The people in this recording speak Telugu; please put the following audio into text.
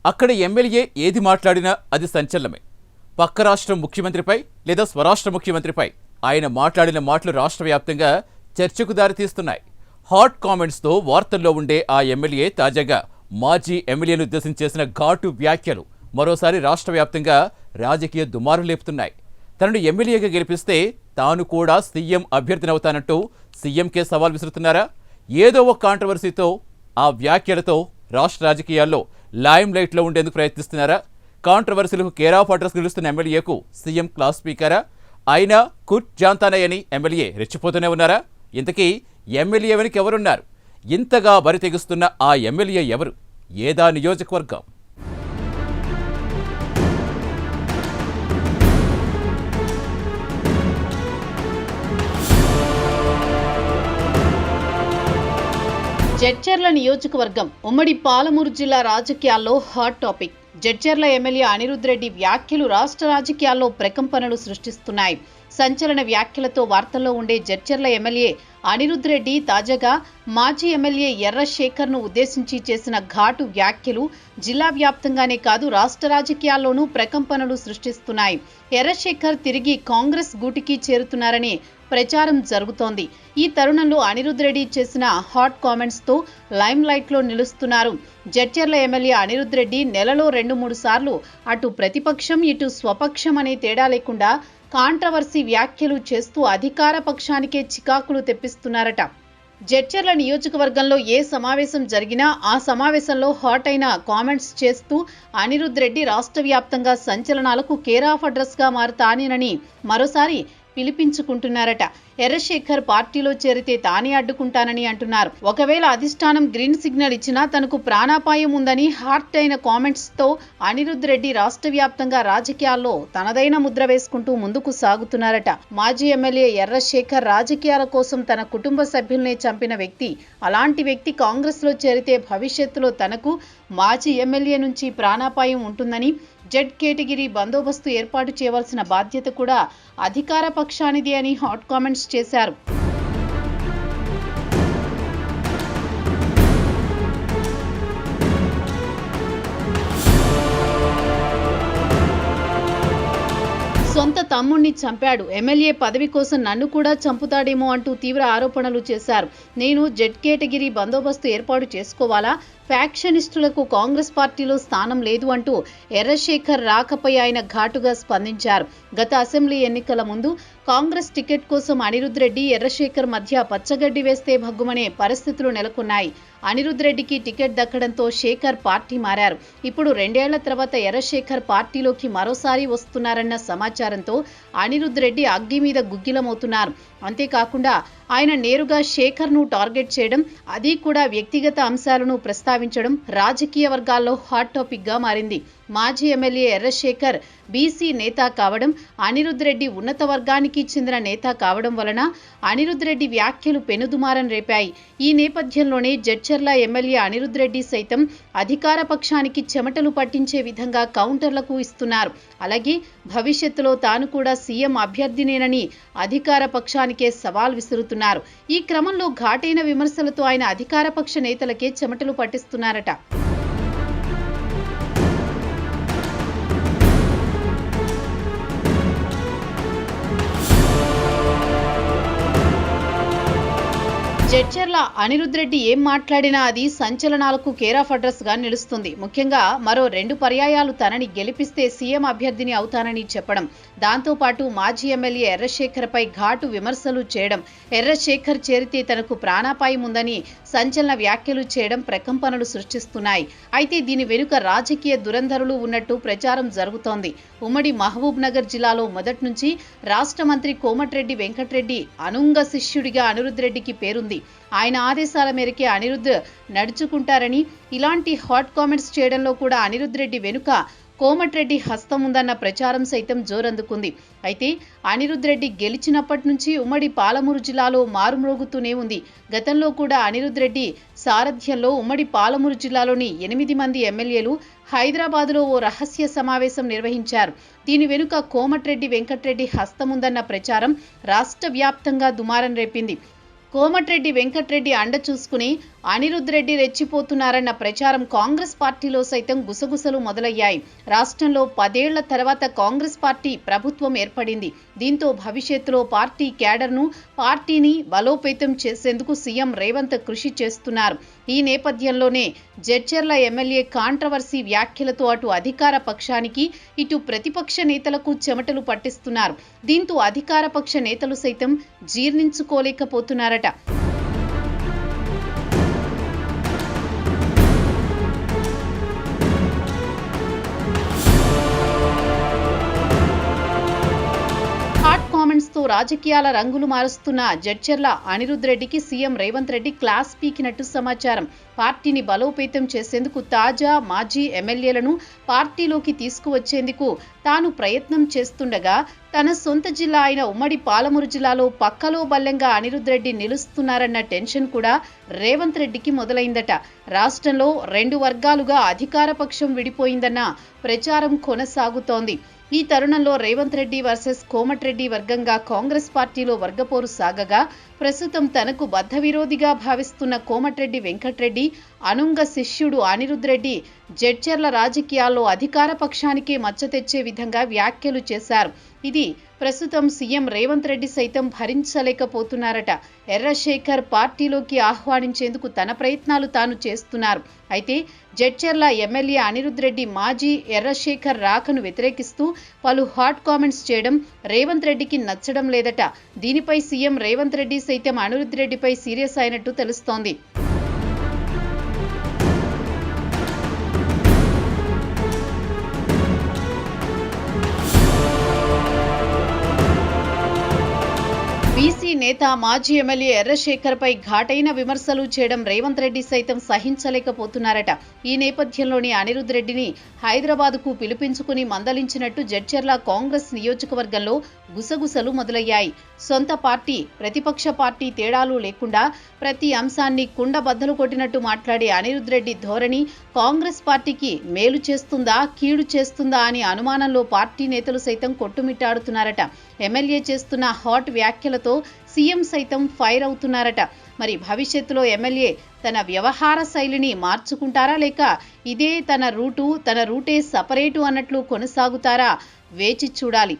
అక్కడ ఎమ్మెల్యే ఏది మాట్లాడినా అది సంచలనమే. పక్క రాష్ట్రం ముఖ్యమంత్రిపై లేదా స్వరాష్ట్ర ముఖ్యమంత్రిపై ఆయన మాట్లాడిన మాటలు రాష్ట్ర వ్యాప్తంగా చర్చకు దారితీస్తున్నాయి. హాట్ కామెంట్స్తో వార్తల్లో ఉండే ఆ ఎమ్మెల్యే తాజాగా మాజీ ఎమ్మెల్యేను ఉద్దేశించి చేసిన ఘాటు వ్యాఖ్యలు మరోసారి రాష్ట్ర వ్యాప్తంగా రాజకీయ దుమారం లేపుతున్నాయి. తనను ఎమ్మెల్యేగా గెలిపిస్తే తాను కూడా సీఎం అభ్యర్థినవుతానంటూ సీఎంకే సవాల్ విసురుతున్నారా? ఏదో ఒక కాంట్రవర్సీతో ఆ వ్యాఖ్యలతో రాష్ట్ర రాజకీయాల్లో లైమ్ లైట్లో ఉండేందుకు ప్రయత్నిస్తున్నారా? కాంట్రవర్సీలకు కేర్ ఆఫ్ అడ్రస్ నిలుస్తున్న ఎమ్మెల్యేకు సీఎం క్లాస్ స్పీకరా? అయినా కుట్ జాంతానయ్యని ఎమ్మెల్యే రెచ్చిపోతూనే ఉన్నారా? ఇంతకీ ఎమ్మెల్యే వెనక ఎవరున్నారు? ఇంతగా బరితెగుస్తున్న ఆ ఎమ్మెల్యే ఎవరు? ఏదా నియోజకవర్గం? జడ్చర్ల నియోజకవర్గం ఉమ్మడి పాలమూరు జిల్లా రాజకీయాల్లో hot topic. Jadcherla MLA Anirudh Reddy వ్యాఖ్యలు రాష్ట్ర రాజకీయాల్లో ప్రకంపనలు సృష్టిస్తున్నాయి. సంచలన వ్యాఖ్యలతో వార్తల్లో ఉండే జడ్చర్ల ఎమ్మెల్యే అనిరుద్ రెడ్డి తాజాగా మాజీ ఎమ్మెల్యే ఎర్ర శేఖర్ను ఉద్దేశించి చేసిన ఘాటు వ్యాఖ్యలు జిల్లా వ్యాప్తంగానే కాదు రాష్ట్ర రాజకీయాల్లోనూ ప్రకంపనలు సృష్టిస్తున్నాయి. ఎర్ర శేఖర్ తిరిగి కాంగ్రెస్ గూటికి చేరుతున్నారని ప్రచారం జరుగుతోంది. ఈ తరుణంలో అనిరుద్ రెడ్డి చేసిన హాట్ కామెంట్స్తో లైమ్ లైట్లో నిలుస్తున్నారు. జడ్చర్ల ఎమ్మెల్యే అనిరుద్ రెడ్డి నెలలో 2-3 సార్లు అటు ప్రతిపక్షం ఇటు స్వపక్షం అనే తేడా లేకుండా కాంట్రవర్సీ వ్యాఖ్యలు చేస్తూ అధికార పక్షానికే చికాకులు తెప్పిస్తున్నారట. జడ్చర్ల నియోజకవర్గంలో ఏ సమావేశం జరిగినా ఆ సమావేశంలో హాట్ అయిన కామెంట్స్ చేస్తూ అనిరుద్ రెడ్డి రాష్ట్ర వ్యాప్తంగా సంచలనాలకు కేర్ ఆఫ్ అడ్రస్ గా మారతానేనని మరోసారి పిలిపించుకుంటున్నారట. ఎర్రశేఖర్ పార్టీలో చేరితే తానే అడ్డుకుంటానని అంటున్నారు. ఒకవేళ అధిష్టానం గ్రీన్ సిగ్నల్ ఇచ్చినా తనకు ప్రాణాపాయం ఉందని హార్ట్ అయిన కామెంట్స్ తో అనిరుద్ రెడ్డి రాష్ట్ర వ్యాప్తంగా రాజకీయాల్లో తనదైన ముద్ర వేసుకుంటూ ముందుకు సాగుతున్నారట. మాజీ ఎమ్మెల్యే ఎర్రశేఖర్ రాజకీయాల కోసం తన కుటుంబ సభ్యుల్నే చంపిన వ్యక్తి. అలాంటి వ్యక్తి కాంగ్రెస్ లో చేరితే భవిష్యత్తులో తనకు మాజీ ఎమ్మెల్యే నుంచి ప్రాణాపాయం ఉంటుందని, జెడ్ కేటగిరీ బందోబస్తు ఏర్పాటు చేయవలసిన బాధ్యత కూడా అధికార పక్షానిది అని హాట్ కామెంట్స్ చేశారు. సొంత తమ్ముణ్ణి చంపాడు, ఎమ్మెల్యే పదవి కోసం నన్ను కూడా చంపుతాడేమో అంటూ తీవ్ర ఆరోపణలు చేశారు. నేను జెడ్ కేటగిరీ బందోబస్తు ఏర్పాటు చేసుకోవాలా? ఫ్యాక్షనిస్టులకు కాంగ్రెస్ పార్టీలో స్థానం లేదు అంటూ ఎర్రశేఖర్ రాకపై ఆయన ఘాటుగా స్పందించారు. గత అసెంబ్లీ ఎన్నికల ముందు కాంగ్రెస్ టికెట్ కోసం అనిరుద్ రెడ్డి ఎర్రశేఖర్ మధ్య పచ్చగడ్డి వేస్తే భగ్గుమనే పరిస్థితులు నెలకొన్నాయి. అనిరుద్ రెడ్డికి టికెట్ దక్కడంతో శేఖర్ పార్టీ మారారు. ఇప్పుడు 2 ఏళ్ల తర్వాత ఎర్రశేఖర్ పార్టీలోకి మరోసారి వస్తున్నారన్న సమాచారంతో అనిరుద్ రెడ్డి అగ్గి మీద గుగ్గిలమవుతున్నారు. అంతేకాకుండా ఆయన నేరుగా శేఖర్ను టార్గెట్ చేయడం, అది కూడా వ్యక్తిగత అంశాలను ప్రస్తావించడం రాజకీయ వర్గాల్లో హాట్ టాపిక్ గా మారింది. మాజీ ఎమ్మెల్యే ఎర్రశేఖర్ బీసీ నేత కావడం, అనిరుద్ రెడ్డి ఉన్నత వర్గానికి చెందిన నేత కావడం వలన అనిరుద్ రెడ్డి వ్యాఖ్యలు పెనుదుమారం రేపాయి. ఈ నేపథ్యంలోనే జడ్చర్ల ఎమ్మెల్యే అనిరుద్ రెడ్డి సైతం అధికార పక్షానికి చెమటలు పట్టించే విధంగా కౌంటర్లకు ఇస్తున్నారు. అలాగే భవిష్యత్తులో తాను కూడా సీఎం అభ్యర్థినేనని అధికార పక్షానికే సవాల్ విసురుతున్నారు. ఈ క్రమంలో ఘాటైన విమర్శలతో ఆయన అధికార పక్ష నేతలకే చెమటలు పట్టిస్తున్నారట. జడ్చర్ల అనిరుద్ రెడ్డి ఏం మాట్లాడినా అది సంచలనాలకు కేర్ ఆఫ్ అడ్రస్ గా నిలుస్తుంది. ముఖ్యంగా మరో 2 పర్యాయాలు తనని గెలిపిస్తే సీఎం అభ్యర్థిని అవుతానని చెప్పడం, దాంతోపాటు మాజీ ఎమ్మెల్యే ఎర్రశేఖర్ పై ఘాటు విమర్శలు చేయడం, ఎర్రశేఖర్ చేరితే తనకు ప్రాణాపాయం ఉందని సంచలన వ్యాఖ్యలు చేయడం ప్రకంపనలు సృష్టిస్తున్నాయి. అయితే దీని వెనుక రాజకీయ దురంధరులు ఉన్నట్టు ప్రచారం జరుగుతోంది. ఉమ్మడి మహబూబ్ నగర్ జిల్లాలో మొదటి నుంచి రాష్ట్ర మంత్రి కోమటిరెడ్డి వెంకటరెడ్డి అనుంగ శిష్యుడిగా అనిరుద్ రెడ్డికి పేరుంది. ఆయన ఆదేశాల మేరకే అనిరుద్ నడుచుకుంటారని, ఇలాంటి హాట్ కామెంట్స్ చేయడంలో కూడా అనిరుద్ రెడ్డి వెనుక కోమటిరెడ్డి హస్తం ఉందన్న ప్రచారం సైతం జోరందుకుంది. అయితే అనిరుద్ రెడ్డి గెలిచినప్పటి నుంచి ఉమ్మడి పాలమూరు జిల్లాలో మారుమ్రోగుతూనే ఉంది. గతంలో కూడా అనిరుద్ రెడ్డి సారథ్యంలో ఉమ్మడి పాలమూరు జిల్లాలోని 8 మంది ఎమ్మెల్యేలు హైదరాబాదులో ఓ రహస్య సమావేశం నిర్వహించారు. దీని వెనుక కోమటిరెడ్డి వెంకటరెడ్డి హస్తం ఉందన్న ప్రచారం రాష్ట్ర వ్యాప్తంగా దుమారం రేపింది. కోమటిరెడ్డి వెంకట్రెడ్డి అండ చూసుకుని అనిరుద్ రెడ్డి రెచ్చిపోతున్నారన్న ప్రచారం కాంగ్రెస్ పార్టీలో సైతం గుసగుసలు మొదలయ్యాయి. రాష్ట్రంలో 10 ఏళ్ల తర్వాత కాంగ్రెస్ పార్టీ ప్రభుత్వం ఏర్పడింది. దీంతో భవిష్యత్తులో పార్టీ క్యాడర్ను, పార్టీని బలోపేతం చేసేందుకు సీఎం రేవంత్ కృషి చేస్తున్నారు. ఈ నేపథ్యంలోనే జడ్చర్ల ఎమ్మెల్యే కాంట్రవర్సీ వ్యాఖ్యలతో అటు అధికార పక్షానికి, ఇటు ప్రతిపక్ష నేతలకు చెమటలు పట్టిస్తున్నారు. దీంతో అధికార పక్ష నేతలు సైతం జీర్ణించుకోలేకపోతున్నారట. హాట్ కామెంట్స్ తో రాజకీయాల రంగులు మారుస్తున్న జడ్చర్ల అనిరుద్ రెడ్డికి సీఎం రేవంత్ రెడ్డి క్లాస్ పీకినట్టు సమాచారం. పార్టీని బలోపేతం చేసేందుకు తాజా, మాజీ ఎమ్మెల్యేలను పార్టీలోకి తీసుకువచ్చేందుకు తాను ప్రయత్నం చేస్తుండగా తన సొంత జిల్లా అయిన ఉమ్మడి పాలమూరు జిల్లాలో పక్కలో బల్లెంగా అనిరుద్ రెడ్డి నిలుస్తున్నారన్న టెన్షన్ కూడా రేవంత్ రెడ్డికి మొదలైందట. రాష్ట్రంలో 2 వర్గాలుగా అధికార పక్షం విడిపోయిందన్న ప్రచారం కొనసాగుతోంది. ఈ తరుణంలో రేవంత్ రెడ్డి వర్సెస్ కోమటిరెడ్డి వర్గంగా కాంగ్రెస్ పార్టీలో వర్గపోరు సాగగా ప్రస్తుతం తనకు బద్ధవిరోధిగా భావిస్తున్న కోమటిరెడ్డి వెంకట్రెడ్డి అనుంగ శిష్యుడు అనిరుద్ రెడ్డి జడ్చర్ల రాజకీయాల్లో అధికార పక్షానికే మచ్చ తెచ్చే విధంగా వ్యాఖ్యలు చేశారు. ఇది ప్రస్తుతం సీఎం రేవంత్ రెడ్డి సైతం భరించలేకపోతున్నారట. ఎర్రశేఖర్ పార్టీలోకి ఆహ్వానించేందుకు తన ప్రయత్నాలు తాను చేస్తున్నారు. అయితే జడ్చర్ల ఎమ్మెల్యే అనిరుద్ రెడ్డి మాజీ ఎర్రశేఖర్ రాకను వ్యతిరేకిస్తూ పలు హాట్ కామెంట్స్ చేయడం రేవంత్ రెడ్డికి నచ్చడం లేదట. దీనిపై సీఎం రేవంత్ రెడ్డి సైతం అనిరుద్ రెడ్డిపై సీరియస్ అయినట్టు తెలుస్తోంది. బీసీ నేత మాజీ ఎమ్మెల్యే ఎర్రశేఖర్ పై ఘాటైన విమర్శలు చేయడం రేవంత్ రెడ్డి సైతం సహించలేకపోతున్నారట. ఈ నేపథ్యంలోని అనిరుద్ రెడ్డిని హైదరాబాద్కు పిలిపించుకుని మందలించినట్టు జడ్చర్ల కాంగ్రెస్ నియోజకవర్గంలో గుసగుసలు మొదలయ్యాయి. సొంత పార్టీ, ప్రతిపక్ష పార్టీ తేడాలు లేకుండా ప్రతి అంశాన్ని కుండబద్దలు కొట్టినట్టు మాట్లాడే అనిరుద్ రెడ్డి ధోరణి కాంగ్రెస్ పార్టీకి మేలు చేస్తుందా, కీడు చేస్తుందా అని అనుమానంలో పార్టీ నేతలు సైతం కొట్టుమిట్టాడుతున్నారట. ఎమ్మెల్యే చేస్తున్న హాట్ వ్యాఖ్యలతో సీఎం సైతం ఫైర్ అవుతున్నారట. మరి భవిష్యత్తులో ఎమ్మెల్యే తన వ్యవహార శైలిని మార్చుకుంటారా, లేక ఇదే తన రూటే సపరేటు అన్నట్లు కొనసాగుతారా? వేచి చూడాలి.